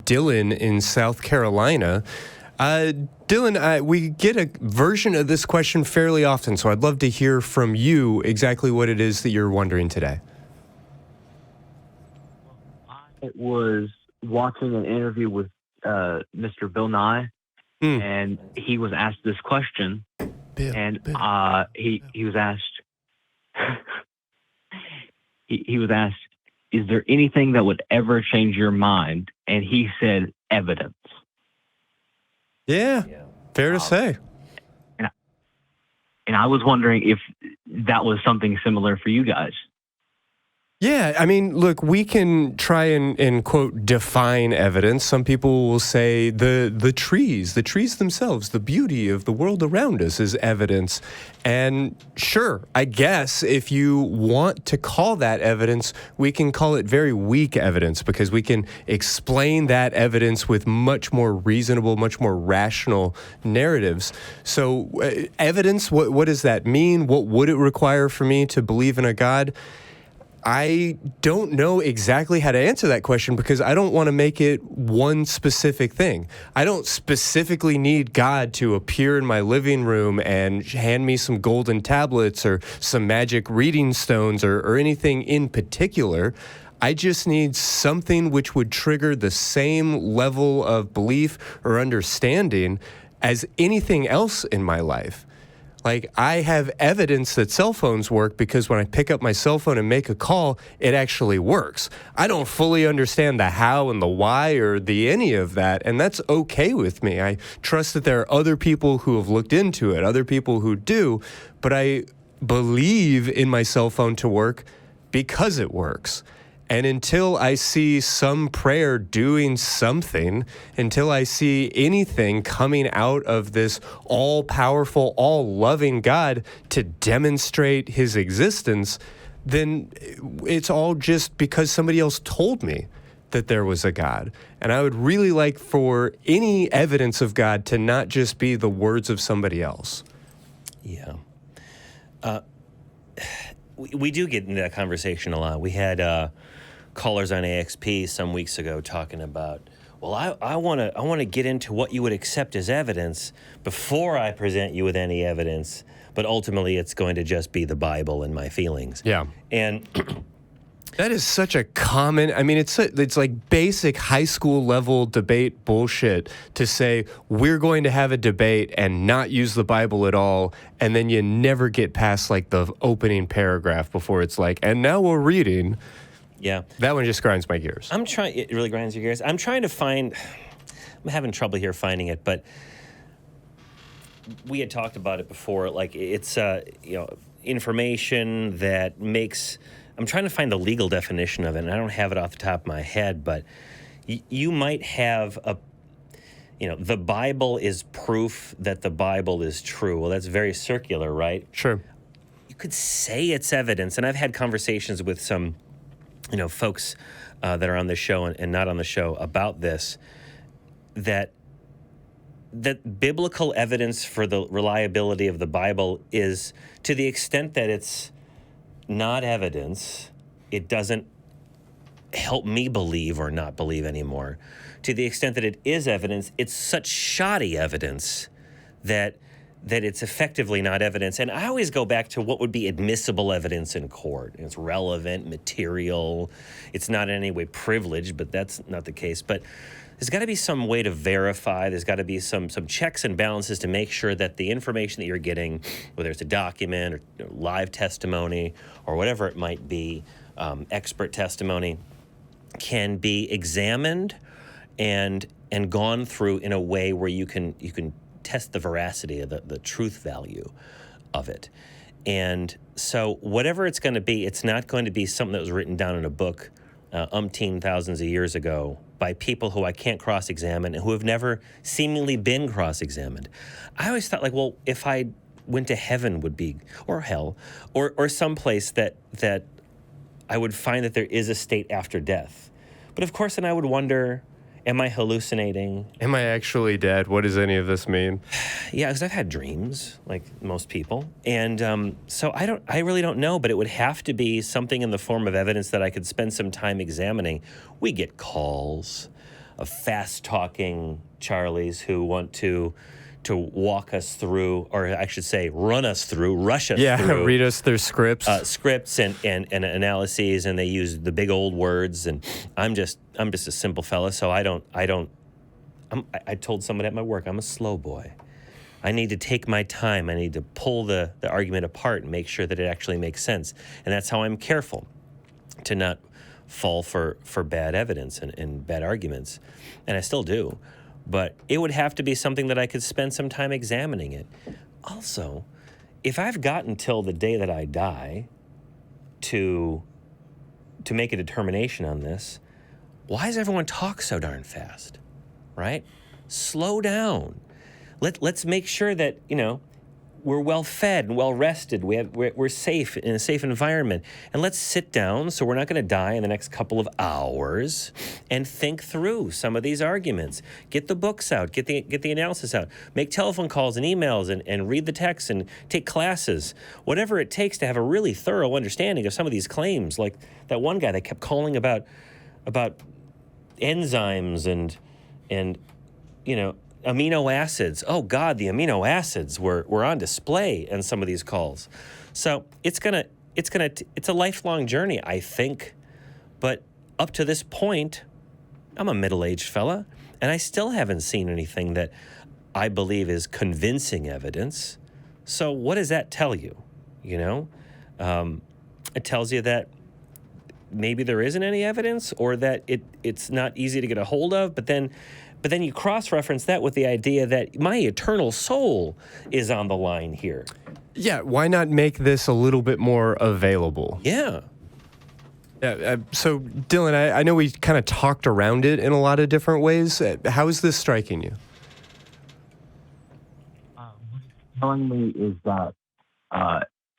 Dylan in South Carolina. Dylan, we get a version of this question fairly often, so I'd love to hear from you exactly what it is that you're wondering today. I was watching an interview with Mr. Bill Nye, and he was asked this question, he was asked, he was asked, is there anything that would ever change your mind? And he said, evidence. Yeah, fair to say. And I was wondering if that was something similar for you guys. Yeah, I mean, look, we can try and quote, define evidence. Some people will say the trees themselves, the beauty of the world around us is evidence. And sure, I guess if you want to call that evidence, we can call it very weak evidence because we can explain that evidence with much more reasonable, much more rational narratives. So evidence, what does that mean? What would it require for me to believe in a God? I don't know exactly how to answer that question because I don't want to make it one specific thing. I don't specifically need God to appear in my living room and hand me some golden tablets or some magic reading stones or anything in particular. I just need something which would trigger the same level of belief or understanding as anything else in my life. Like, I have evidence that cell phones work because when I pick up my cell phone and make a call, it actually works. I don't fully understand the how and the why or the any of that, and that's okay with me. I trust that there are other people who have looked into it, other people who do, but I believe in my cell phone to work because it works. And until I see some prayer doing something, until I see anything coming out of this all-powerful, all-loving God to demonstrate his existence, then it's all just because somebody else told me that there was a God. And I would really like for any evidence of God to not just be the words of somebody else. Yeah. We do get into that conversation a lot. We had callers on AXP some weeks ago talking about, well, I want to get into what you would accept as evidence before I present you with any evidence, but ultimately it's going to just be the Bible and my feelings. Yeah. And that is such a common, I mean, it's like basic high school level debate bullshit to say we're going to have a debate and not use the Bible at all, and then you never get past like the opening paragraph before it's like, and now we're reading. Yeah. That one just grinds my gears. It really grinds your gears. I'm trying to find, I'm having trouble here finding it, but we had talked about it before. Like, it's, information that makes, I'm trying to find the legal definition of it, and I don't have it off the top of my head, but you might have the Bible is proof that the Bible is true. Well, that's very circular, right? Sure. You could say it's evidence, and I've had conversations with some folks that are on the show and not on the show about this, that biblical evidence for the reliability of the Bible is, to the extent that it's not evidence, it doesn't help me believe or not believe anymore. To the extent that it is evidence, it's such shoddy evidence that it's effectively not evidence. And I always go back to what would be admissible evidence in court. It's relevant, material. It's not in any way privileged, but that's not the case. But there's got to be some way to verify. There's got to be some checks and balances to make sure that the information that you're getting, whether it's a document or live testimony or whatever it might be, expert testimony, can be examined and gone through in a way where you can test the veracity of the truth value of it. And so whatever it's going to be, it's not going to be something that was written down in a book umpteen thousands of years ago by people who I can't cross-examine and who have never seemingly been cross-examined. I always thought, like, well, if I went to heaven would be, or hell, or someplace that I would find that there is a state after death. But of course, then I would wonder, am I hallucinating? Am I actually dead? What does any of this mean? Yeah, because I've had dreams, like most people. And so I really don't know, but it would have to be something in the form of evidence that I could spend some time examining. We get calls. fast-talking Charlies who want to walk us through, or I should say, run us through, rush us through. Read us their scripts. Scripts and analyses, and they use the big old words. And I'm just a simple fella, so I told someone at my work, I'm a slow boy. I need to take my time. I need to pull the argument apart and make sure that it actually makes sense. And that's how I'm careful to not fall for bad evidence and bad arguments. And I still do. But it would have to be something that I could spend some time examining it. Also, if I've got until the day that I die to make a determination on this, why does everyone talk so darn fast, right? Slow down. Let's make sure that, we're well fed and well rested. We're safe in a safe environment. And let's sit down, so we're not going to die in the next couple of hours, and think through some of these arguments. Get the books out, get the analysis out, make telephone calls and emails and read the text and take classes. Whatever it takes to have a really thorough understanding of some of these claims, like that one guy that kept calling about enzymes and amino acids. Oh God, the amino acids were on display in some of these calls. So it's a lifelong journey, I think. But up to this point, I'm a middle-aged fella, and I still haven't seen anything that I believe is convincing evidence. So what does that tell you? It tells you that maybe there isn't any evidence, or that it's not easy to get a hold of, but then you cross-reference that with the idea that my eternal soul is on the line here. Yeah, why not make this a little bit more available? Yeah. So, Dylan, I know we kind of talked around it in a lot of different ways. How is this striking you? Telling me is that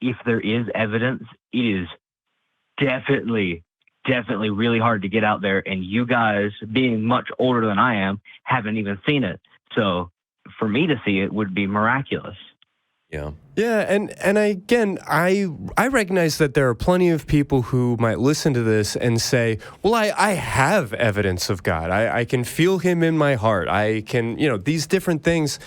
if there is evidence, it is definitely really hard to get out there, and you guys, being much older than I am, haven't even seen it. So for me to see it would be miraculous. Yeah, and I recognize that there are plenty of people who might listen to this and say, well, I have evidence of God. I can feel him in my heart. I can, these different things.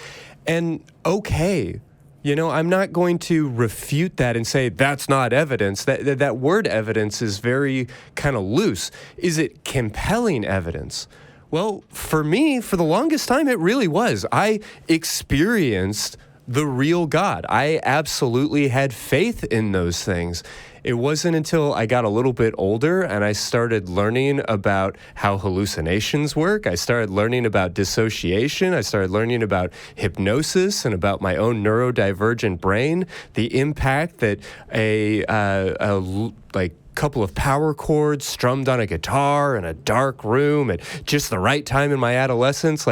And okay, I'm not going to refute that and say that's not evidence. That word evidence is very kind of loose. Is it compelling evidence? Well, for me, for the longest time, it really was. I experienced the real God. I absolutely had faith in those things. It wasn't until I got a little bit older and I started learning about how hallucinations work. I started learning about dissociation. I started learning about hypnosis and about my own neurodivergent brain, the impact that a couple of power chords strummed on a guitar in a dark room at just the right time in my adolescence,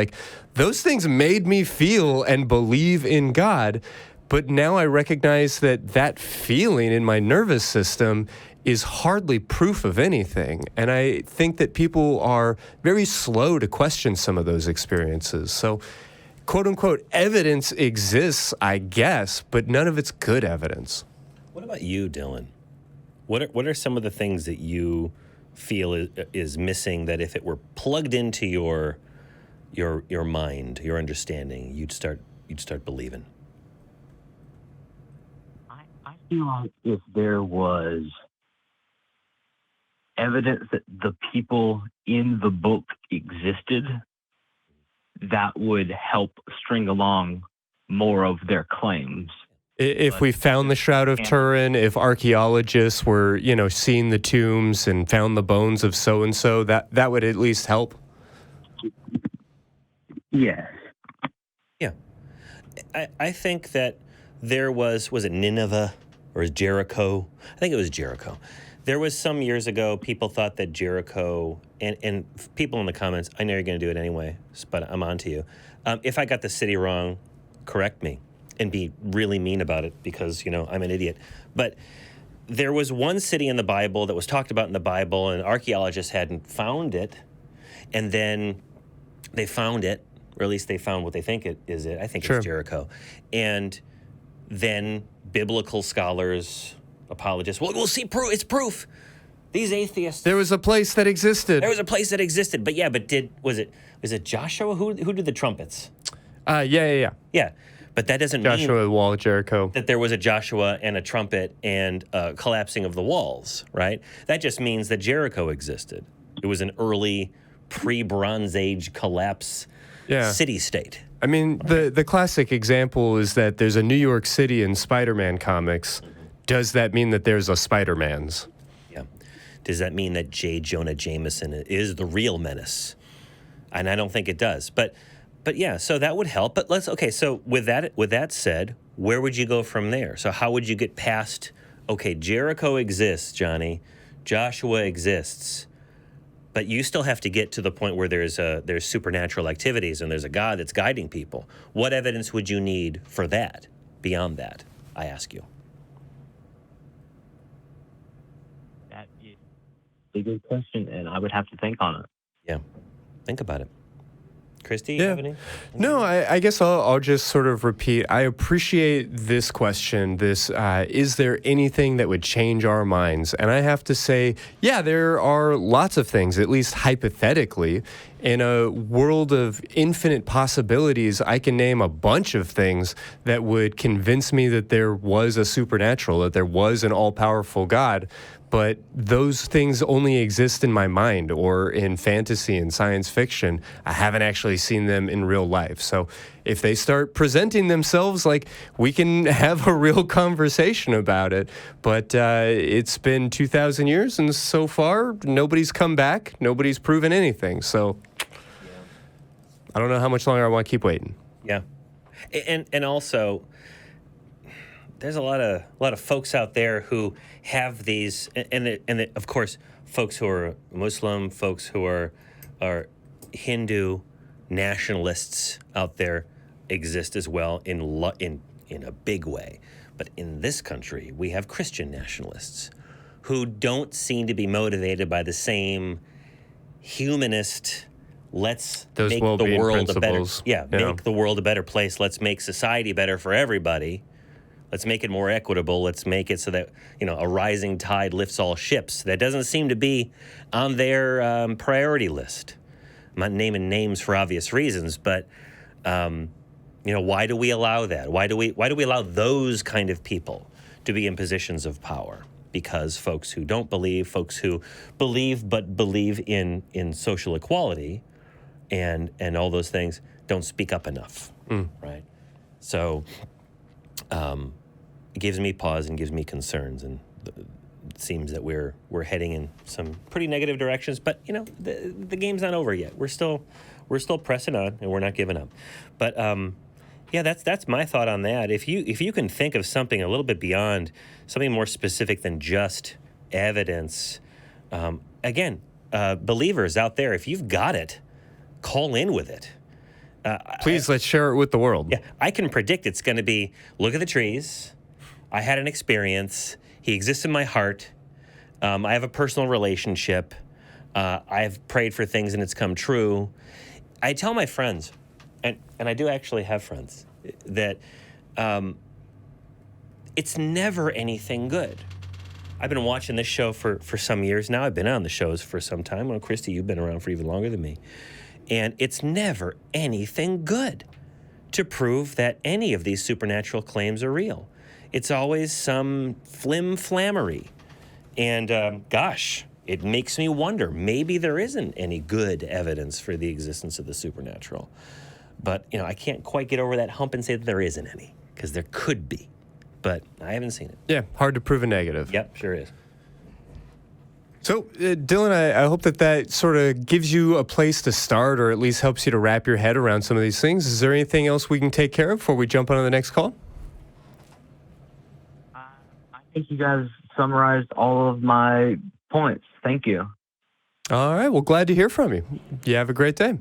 those things made me feel and believe in God. But now I recognize that feeling in my nervous system is hardly proof of anything. And I think that people are very slow to question some of those experiences. So, quote unquote, evidence exists, I guess, but none of it's good evidence. What about you, Dylan? What are some of the things that you feel is missing, that if it were plugged into your mind, your understanding, you'd start believing? I feel like if there was evidence that the people in the book existed, that would help string along more of their claims. If we found the Shroud of Turin, if archaeologists were, seeing the tombs and found the bones of so-and-so, that would at least help? Yes. Yeah. I think that there was it Nineveh or Jericho? I think it was Jericho. There was some years ago, people thought that Jericho, and people in the comments, I know you're going to do it anyway, but I'm on to you. If I got the city wrong, correct me and be really mean about it because, I'm an idiot. But there was one city in the Bible that was talked about in the Bible, and archaeologists hadn't found it. And then they found it, or at least they found what they think it is. I think It's Jericho. And then biblical scholars, apologists, we'll see proof. It's proof. These atheists. There was a place that existed. But Is it Joshua? Who did the trumpets? Yeah. Yeah, but that doesn't Joshua, mean the wall of Jericho. that there was a Joshua and a trumpet and collapsing of the walls, right? That just means that Jericho existed. It was an early pre-Bronze Age collapse city-state. I mean, the classic example is that there's a New York City in Spider-Man comics. Does that mean that there's a Spider-Man's? Yeah. Does that mean that J. Jonah Jameson is the real menace? And I don't think it does. But yeah, so that would help. But so with that said, where would you go from there? So how would you get past, okay, Jericho exists, Johnny, Joshua exists, but you still have to get to the point where there's supernatural activities and there's a God that's guiding people. What evidence would you need for that, beyond that, I ask you? That is a good question, and I would have to think on it. Yeah, think about it. Christy, you have any? No, I guess I'll just sort of repeat. I appreciate this question. Is there anything that would change our minds? And I have to say, yeah, there are lots of things, at least hypothetically. In a world of infinite possibilities, I can name a bunch of things that would convince me that there was a supernatural, that there was an all-powerful God. But those things only exist in my mind or in fantasy and science fiction. I haven't actually seen them in real life. So if they start presenting themselves, like, we can have a real conversation about it. But it's been 2,000 years, and so far, nobody's come back. Nobody's proven anything. So I don't know how much longer I want to keep waiting. Yeah. And also, there's a lot of folks out there who have these, and of course, folks who are Muslim, folks who are Hindu nationalists out there exist as well in a big way. But in this country, we have Christian nationalists who don't seem to be motivated by the same humanist. Let's make the world a better. Make the world a better place. Let's make society better for everybody. Let's make it more equitable. Let's make it so that, a rising tide lifts all ships. That doesn't seem to be on their priority list. I'm not naming names for obvious reasons, but why do we allow that? Why do we allow those kind of people to be in positions of power? Because folks who don't believe, folks who believe but believe in social equality and all those things don't speak up enough, right? So it gives me pause and gives me concerns, and it seems that we're heading in some pretty negative directions. But the game's not over yet. We're still pressing on, and we're not giving up. But that's my thought on that. If you can think of something a little bit beyond, something more specific than just evidence, believers out there, if you've got it, call in with it. Please, let's share it with the world. Yeah, I can predict it's going to be, look at the trees. I had an experience. He exists in my heart. I have a personal relationship. I've prayed for things and it's come true. I tell my friends, and I do actually have friends, that it's never anything good. I've been watching this show for some years now. I've been on the shows for some time. Well, Christy, you've been around for even longer than me. And it's never anything good to prove that any of these supernatural claims are real. It's always some flim-flammery. And it makes me wonder, maybe there isn't any good evidence for the existence of the supernatural. But, I can't quite get over that hump and say that there isn't any, because there could be. But I haven't seen it. Yeah, hard to prove a negative. Yep, sure is. So, Dylan, I hope that sort of gives you a place to start, or at least helps you to wrap your head around some of these things. Is there anything else we can take care of before we jump on to the next call? I think you guys summarized all of my points. Thank you. All right. Well, glad to hear from you. You have a great day.